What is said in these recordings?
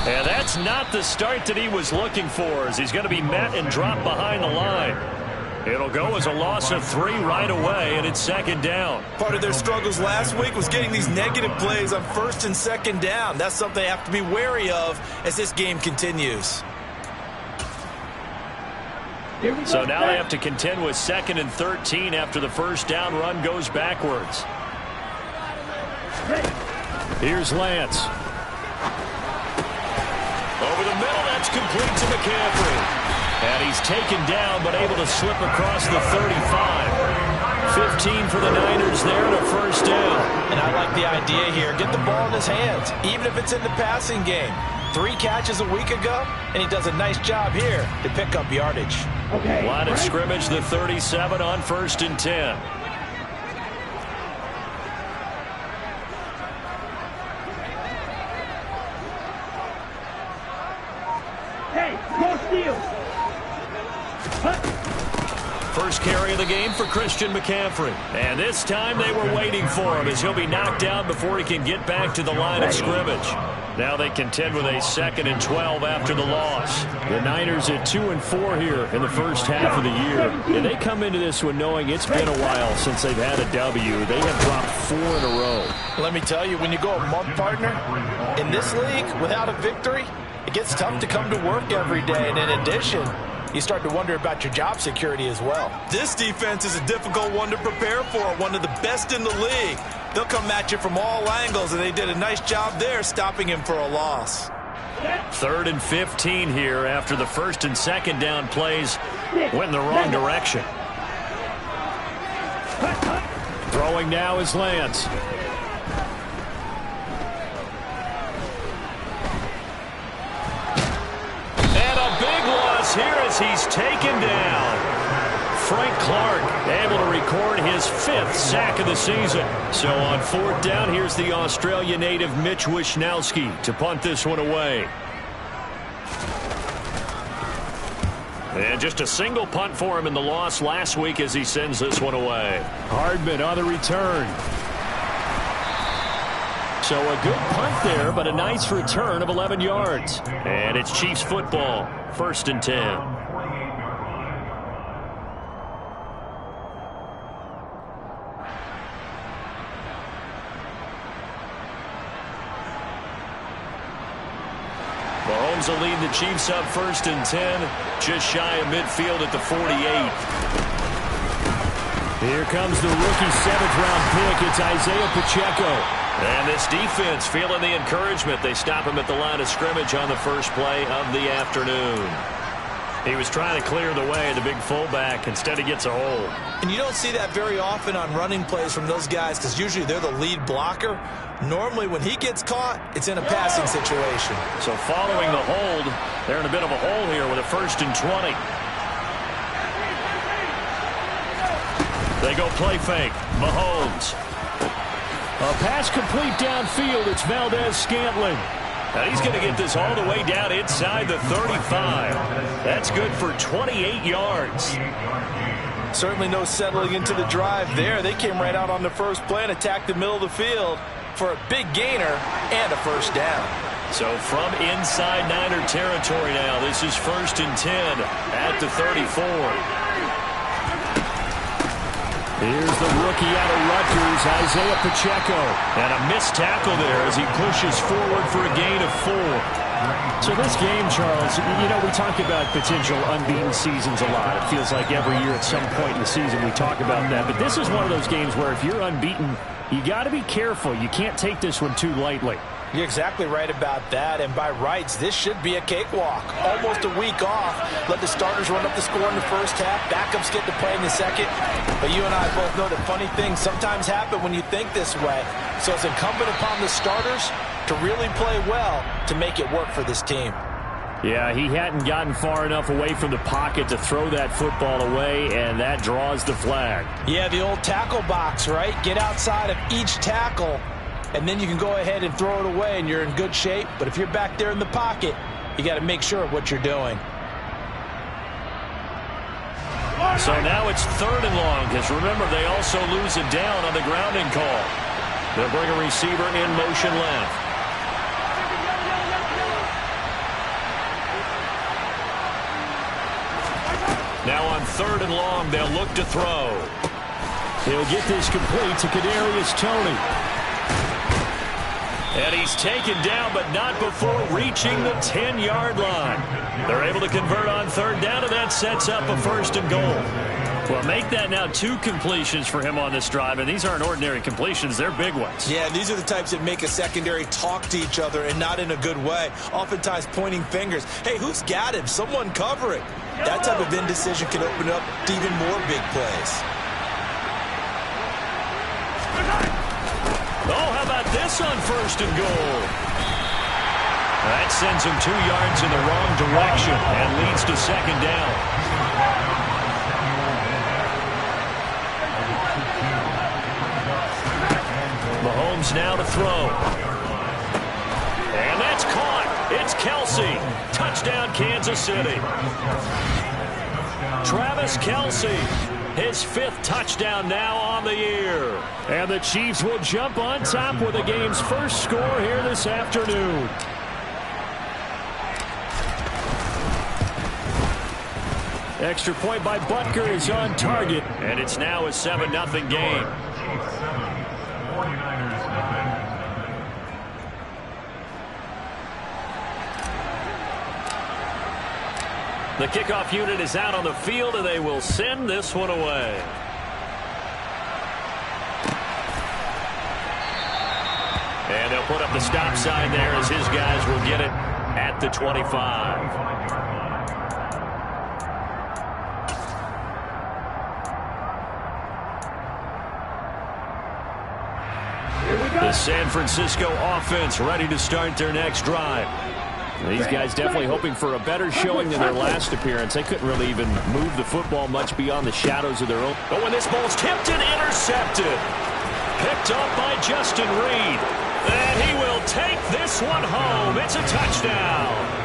And that's not the start that he was looking for, as he's going to be met and dropped behind the line. It'll go as a loss of 3 right away, and it's second down. Part of their struggles last week was getting these negative plays on first and second down. That's something they have to be wary of as this game continues. So now they have to contend with 2nd and 13 after the first down run goes backwards. Here's Lance. Over the middle, that's complete to McCaffrey. And he's taken down, but able to slip across the 35. 15 for the Niners there and a first down. And I like the idea here. Get the ball in his hands, even if it's in the passing game. 3 catches a week ago, and he does a nice job here to pick up yardage. Line of scrimmage, the 37 on 1st and 10. First carry of the game for Christian McCaffrey. And this time they were waiting for him, as he'll be knocked down before he can get back to the line of scrimmage. Now they contend with a 2nd and 12 after the loss. The Niners at 2-4 here in the first half of the year. And they come into this one knowing it's been a while since they've had a W. They have dropped 4 in a row. Let me tell you, when you go a month, partner, in this league without a victory, it gets tough to come to work every day. And in addition, you start to wonder about your job security as well. This defense is a difficult one to prepare for, one of the best in the league. They'll come at you from all angles, and they did a nice job there stopping him for a loss. 3rd and 15 here after the 1st and 2nd down plays went in the wrong direction. Throwing now is Lance. Here as he's taken down. Frank Clark able to record his 5th sack of the season. So on 4th down, here's the Australia native Mitch Wishnowsky to punt this one away. And just a single punt for him in the loss last week as he sends this one away. Hardman on the return. So a good punt there, but a nice return of 11 yards. And it's Chiefs football, 1st and 10. Mahomes will lead the Chiefs up 1st and 10, just shy of midfield at the 48. Here comes the rookie 7th-round pick. It's Isaiah Pacheco. And this defense feeling the encouragement. They stop him at the line of scrimmage on the first play of the afternoon. He was trying to clear the way, the big fullback. Instead, he gets a hold. And you don't see that very often on running plays from those guys because usually they're the lead blocker. Normally, when he gets caught, it's in a passing situation. So following the hold, they're in a bit of a hole here with a 1st and 20. They go play fake. Mahomes. A pass complete downfield. It's Valdez-Scantling. Now he's going to get this all the way down inside the 35. That's good for 28 yards. Certainly no settling into the drive there. They came right out on the first play and attacked the middle of the field for a big gainer and a first down. So from inside Niner territory now, this is 1st and 10 at the 34. Here's the rookie out of Rutgers, Isaiah Pacheco. And a missed tackle there as he pushes forward for a gain of 4. So this game, Charles, you know, we talk about potential unbeaten seasons a lot. It feels like every year at some point in the season we talk about that. But this is one of those games where if you're unbeaten, you got to be careful. You can't take this one too lightly. You're exactly right about that, and by rights, this should be a cakewalk. Almost a week off. Let the starters run up the score in the first half. Backups get to play in the second. But you and I both know that funny things sometimes happen when you think this way. So it's incumbent upon the starters to really play well to make it work for this team. Yeah, he hadn't gotten far enough away from the pocket to throw that football away, and that draws the flag. Yeah, the old tackle box, right? Get outside of each tackle, and then you can go ahead and throw it away, and you're in good shape. But if you're back there in the pocket, you got to make sure of what you're doing. So now it's 3rd and long, because remember, they also lose it down on the grounding call. They'll bring a receiver in motion left. Now on 3rd and long, they'll look to throw. He'll get this complete to Kadarius Toney. And he's taken down, but not before reaching the 10-yard line. They're able to convert on 3rd down, and that sets up a 1st and goal. Well, make that now 2 completions for him on this drive, and these aren't ordinary completions. They're big ones. Yeah, these are the types that make a secondary talk to each other, and not in a good way. Oftentimes pointing fingers. Hey, who's got him? Someone cover it. That type of indecision can open up to even more big plays. Oh, how about this on 1st and goal? That sends him 2 yards in the wrong direction and leads to 2nd down. Mahomes now to throw. And that's caught. It's Kelce. Touchdown, Kansas City. Travis Kelce, his 5th touchdown now on the year. And the Chiefs will jump on top with the game's first score here this afternoon. Extra point by Butker is on target, and it's now a 7-0 game. The kickoff unit is out on the field, and they will send this one away. And they'll put up the stop sign there as his guys will get it at the 25. The San Francisco offense ready to start their next drive. These guys definitely hoping for a better showing than their last appearance. They couldn't really even move the football much beyond the shadows of their own. But when this ball's tipped and intercepted. Picked up by Justin Reed. And he will take this one home. It's a touchdown.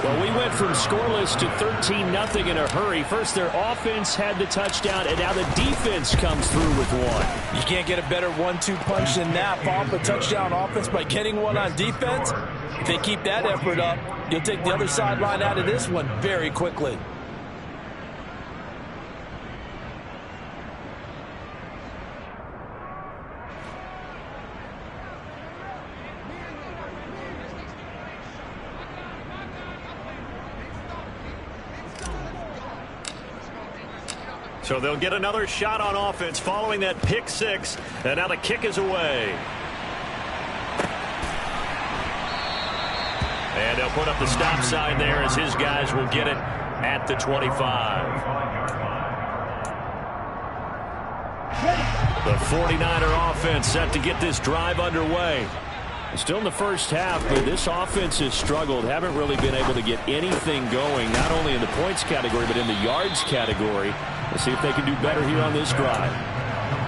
Well, we went from scoreless to 13-0 in a hurry. First, their offense had the touchdown, and now the defense comes through with one. You can't get a better 1-2 punch than that. Off a touchdown offense by getting one on defense. If they keep that effort up, you'll take the other sideline out of this one very quickly. So they'll get another shot on offense following that pick 6. And now the kick is away. And they'll put up the stop sign there as his guys will get it at the 25. The 49er offense set to get this drive underway. Still in the first half, but this offense has struggled. Haven't really been able to get anything going, not only in the points category, but in the yards category. We'll see if they can do better here on this drive.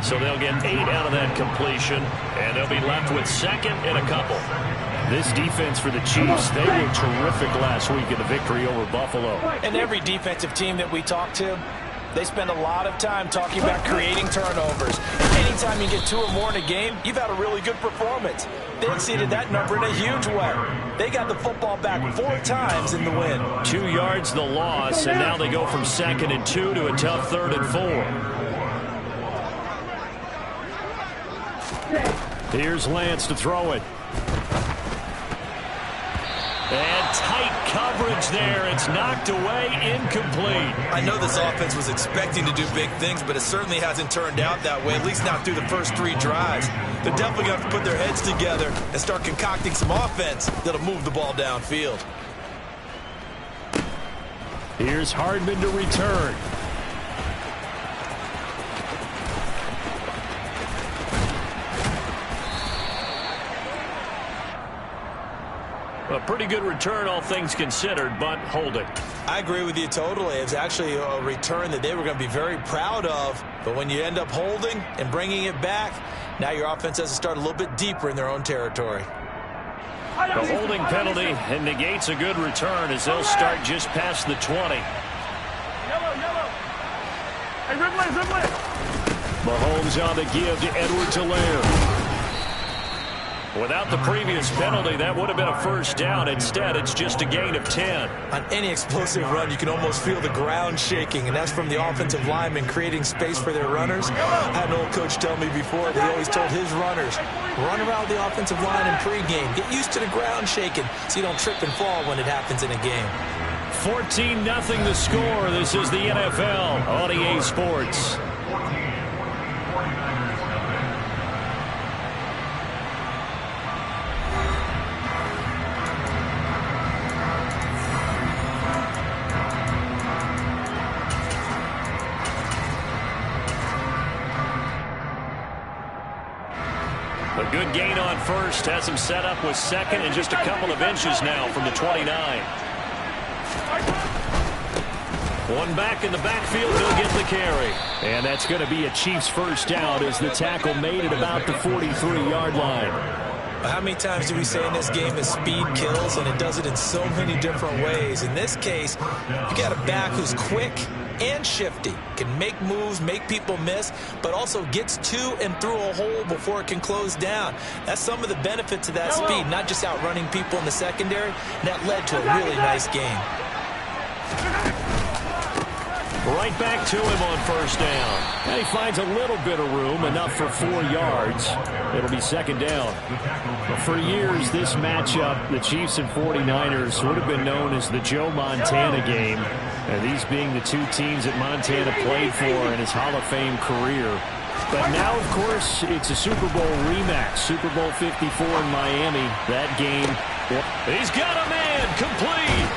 So they'll get 8 out of that completion, and they'll be left with 2nd and a couple. This defense for the Chiefs, they were terrific last week in the victory over Buffalo. And every defensive team that we talk to, they spend a lot of time talking about creating turnovers. Anytime you get 2 or more in a game, you've had a really good performance. They exceeded that number in a huge way. They got the football back 4 times in the win. 2 yards the loss, and now they go from 2nd and 2 to a tough 3rd and 4. Here's Lance to throw it. And tight coverage there. It's knocked away, incomplete. I know this offense was expecting to do big things, but it certainly hasn't turned out that way, at least not through the first 3 drives. They're definitely going to have to put their heads together and start concocting some offense that'll move the ball downfield. Here's Hardman to return. A pretty good return, all things considered, but holding. I agree with you totally. It's actually a return that they were going to be very proud of. But when you end up holding and bringing it back, now your offense has to start a little bit deeper in their own territory. The holding penalty and negates a good return as they'll start just past the 20. Yellow. Hey, Ridley. Mahomes on the give to Edwards-Helaire. Without the previous penalty, that would have been a first down. Instead, it's just a gain of 10. On any explosive run, you can almost feel the ground shaking, and that's from the offensive linemen creating space for their runners. I had an old coach tell me before that he always told his runners, run around the offensive line in pregame. Get used to the ground shaking so you don't trip and fall when it happens in a game. 14-0 the score. This is the NFL on EA Sports. A good gain on first has him set up with second and just a couple of inches now from the 29. One back in the backfield, he'll get the carry. And that's going to be a Chiefs first down as the tackle made at about the 43-yard line. How many times do we say in this game that speed kills, and it does it in so many different ways? In this case, you got a back who's quick and shifty, can make moves, make people miss, but also gets to and through a hole before it can close down. That's some of the benefits of that speed, not just outrunning people in the secondary. And that led to a really nice game. Right back to him on first down. And he finds a little bit of room, enough for 4 yards. It'll be second down. For years, this matchup, the Chiefs and 49ers, would have been known as the Joe Montana game. And these being the two teams that Montana played for in his Hall of Fame career. But now, of course, it's a Super Bowl rematch. Super Bowl 54 in Miami. That game. He's got a man complete.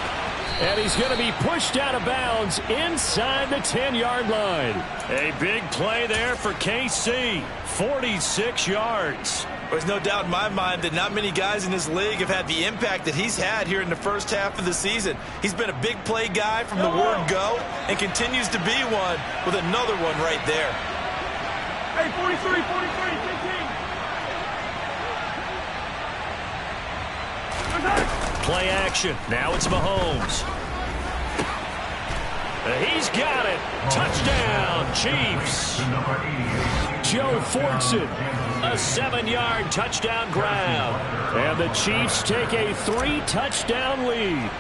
And he's going to be pushed out of bounds inside the 10-yard line. A big play there for KC. 46 yards. There's no doubt in my mind that not many guys in this league have had the impact that he's had here in the first half of the season. He's been a big play guy from the word go and continues to be one with another one right there. Hey, 43, 15. Play action. Now it's Mahomes. He's got it. Touchdown, Chiefs. Joe Fortson. A 7-yard touchdown grab. And the Chiefs take a 3-touchdown lead.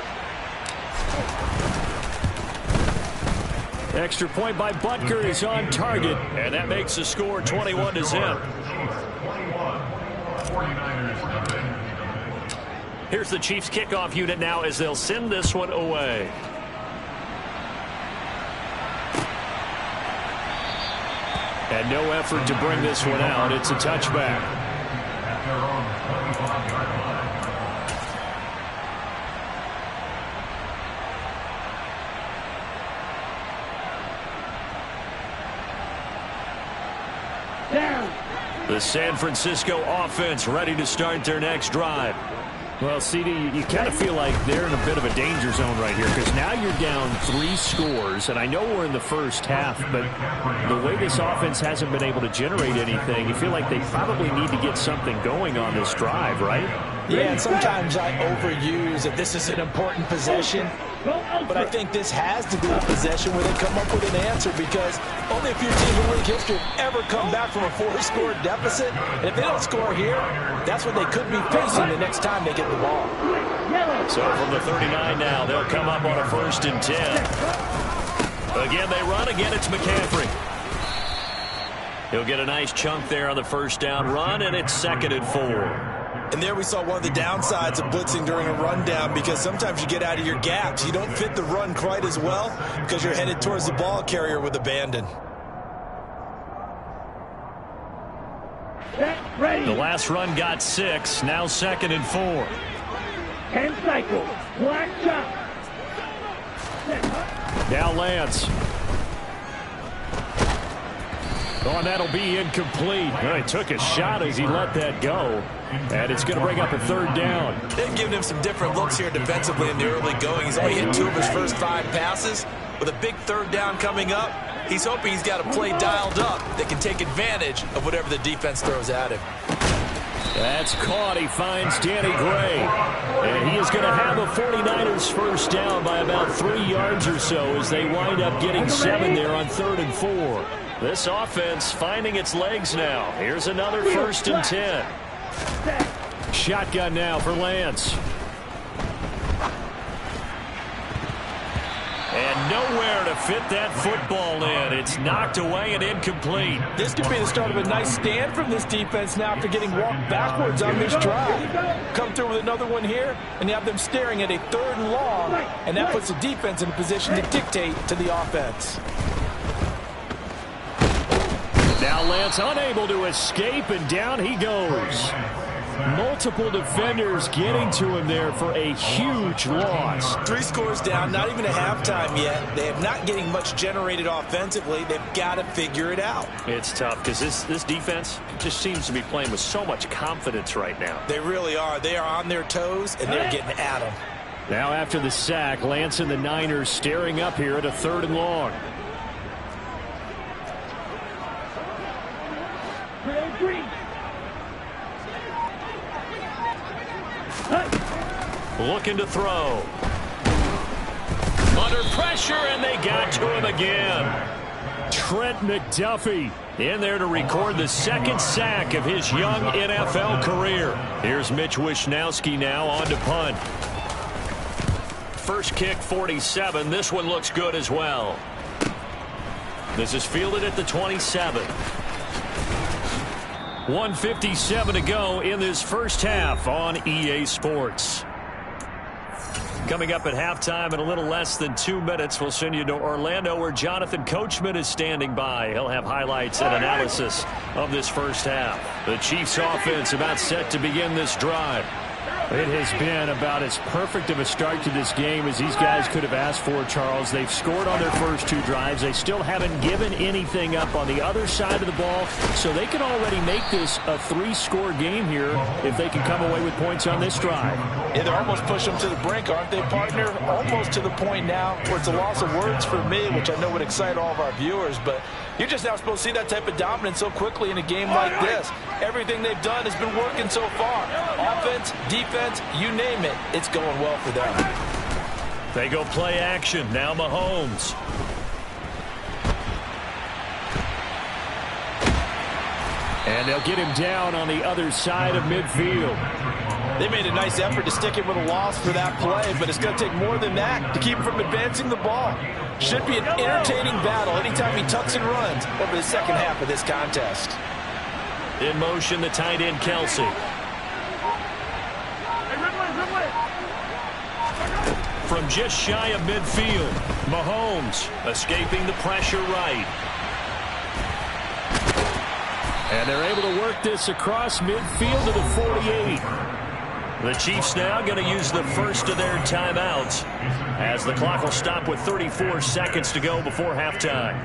Extra point by Butker is on target. And that makes the score 21-0. Here's the Chiefs kickoff unit now as they'll send this one away. And no effort to bring this one out. It's a touchback. The San Francisco offense ready to start their next drive. Well, CD, you kind of feel like they're in a bit of a danger zone right here because now you're down 3 scores, and I know we're in the first half, but the way this offense hasn't been able to generate anything, you feel like they probably need to get something going on this drive, right? Yeah, and sometimes I overuse that this is an important possession, but I think this has to be a possession where they come up with an answer because only a few teams in league history have ever come back from a 4-score deficit, and if they don't score here, that's what they could be facing the next time they get the ball. So from the 39 now, they'll come up on a 1st and 10. Again, they run. Again, it's McCaffrey. He'll get a nice chunk there on the first down run, and it's 2nd and 4. And there we saw one of the downsides of blitzing during a rundown because sometimes you get out of your gaps. You don't fit the run quite as well because you're headed towards the ball carrier with abandon. The last run got 6. Now 2nd and 4. 10 cycles. Black chop. Now Lance. Oh, and that'll be incomplete. Well, he took a shot as he let that go. And it's going to bring up a 3rd down. They've given him some different looks here defensively in the early going. He's only hit 2 of his first 5 passes. With a big 3rd down coming up, he's hoping he's got a play dialed up that can take advantage of whatever the defense throws at him. That's caught. He finds Danny Gray. And he is going to have a 49ers first down by about 3 yards or so as they wind up getting 7 there on 3rd and 4. This offense finding its legs now. Here's another 1st and 10. Shotgun now for Lance. And nowhere to fit that football in. It's knocked away and incomplete. This could be the start of a nice stand from this defense now after getting walked backwards on this drive. Come through with another one here, and you have them staring at a 3rd and long, and that puts the defense in a position to dictate to the offense. Now Lance unable to escape, and down he goes. Multiple defenders getting to him there for a huge loss. 3 scores down, not even a halftime yet. They have not getting much generated offensively. They've got to figure it out. It's tough because this defense just seems to be playing with so much confidence right now. They really are. They are on their toes, and they're getting at them. Now after the sack, Lance and the Niners staring up here at a 3rd and long. Looking to throw. Under pressure, and they got to him again. Trent McDuffie in there to record the 2nd sack of his young NFL career. Here's Mitch Wishnowsky now on to punt. First kick, 47. This one looks good as well. This is fielded at the 27. 1:57 to go in this first half on EA Sports. Coming up at halftime in a little less than 2 minutes, we'll send you to Orlando where Jonathan Coachman is standing by. He'll have highlights and analysis of this first half. The Chiefs offense about set to begin this drive. It has been about as perfect of a start to this game as these guys could have asked for, Charles. They've scored on their first 2 drives. They still haven't given anything up on the other side of the ball, so they can already make this a 3-score game here if they can come away with points on this drive. Yeah, they're almost pushing them to the brink, aren't they, partner? Almost to the point now where it's a loss of words for me, which I know would excite all of our viewers, but you're just now supposed to see that type of dominance so quickly in a game like this. Everything they've done has been working so far. Offense, defense, you name it, it's going well for them. They go play action. Now Mahomes. And they'll get him down on the other side of midfield. They made a nice effort to stick him with a loss for that play, but it's going to take more than that to keep him from advancing the ball. Should be an entertaining battle anytime he tucks and runs over the second half of this contest. In motion, the tight end, Kelsey. From just shy of midfield, Mahomes escaping the pressure right. And they're able to work this across midfield to the 48. The Chiefs now going to use the first of their timeouts as the clock will stop with 34 seconds to go before halftime.